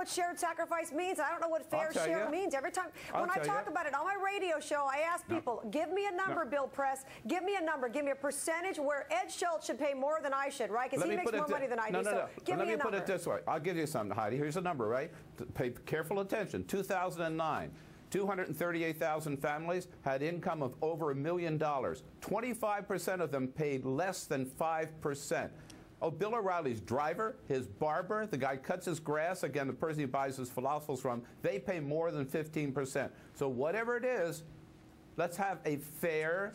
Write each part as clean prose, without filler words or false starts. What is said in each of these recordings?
what shared sacrifice means. I don't know what fair share means. Every time when I talk about it on my radio show, I ask people, give me a number, Bill Press. Give me a number. Give me a percentage where Ed Schultz should pay more than I should, right? Because he makes more money than I do. So give me a number. Let me put it this way. I'll give you something, Heidi. Here's a number, right? Pay careful attention. 2009. 238,000 families had income of over $1 million. 25% of them paid less than 5%. Oh, Bill O'Reilly's driver, his barber, the guy cuts his grass, again, the person he buys his falafels from, they pay more than 15%. So whatever it is, let's have a fair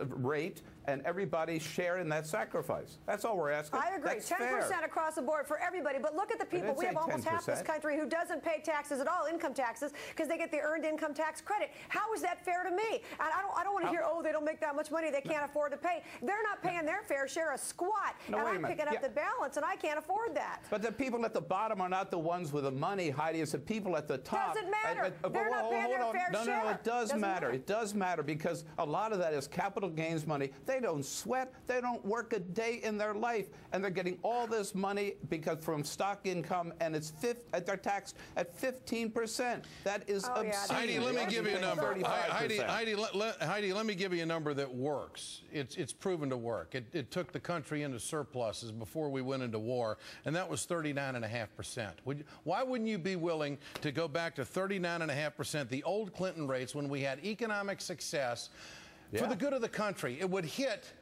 rate, and everybody share in that sacrifice. That's all we're asking. I agree. 10% across the board for everybody. But look at the people. We have almost half this country who doesn't pay taxes at all, income taxes, because they get the earned income tax credit. How is that fair to me? And I don't want to hear, oh, they don't make that much money, they can't afford to pay. They're not paying their fair share of squat. And I'm picking up the balance, and I can't afford that. But the people at the bottom are not the ones with the money, Heidi. It's the people at the top. Doesn't matter. They're not paying their fair share. No, it does matter. It does matter, because a lot of that is capital gains money. They don't sweat. They don't work a day in their life, and they're getting all this money because from stock income, and they're taxed at 15%. That is obscene. Heidi, let me give you a number. Heidi, let me give you a number that works. It's proven to work. It took the country into surpluses before we went into war, and that was 39.5%. Why wouldn't you be willing to go back to 39.5%, the old Clinton rates, when we had economic success for the good of the country? It would hit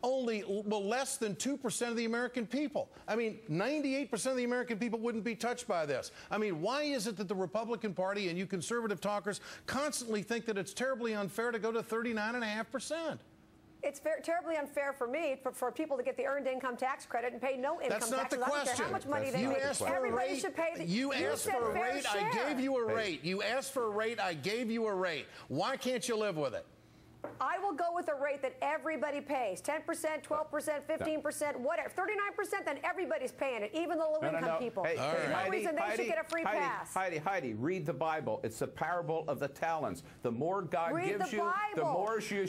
only less than 2% of the American people. I mean, 98% of the American people wouldn't be touched by this. I mean, why is it that the Republican Party and you conservative talkers constantly think that it's terribly unfair to go to 39.5%? It's terribly unfair for me, for people to get the earned income tax credit and pay no income taxes. That's not the question. I don't care how much money they make. Everybody should pay the You asked for a rate, I gave you a rate. You asked for a rate, I gave you a rate. Why can't you live with it? I will go with a rate that everybody pays. 10%, 12%, 15%, whatever. 39%, then everybody's paying it, even the low-income people. Hey, There's no reason they should get a free pass. Heidi, read the Bible. It's the parable of the talents. The more God gives you, the more you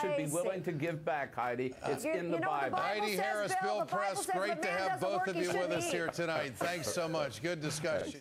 should be willing to give back, Heidi. It's in the Bible. Heidi Harris, Bill Press, great to have both of you with us here tonight. Thanks so much. Good discussion.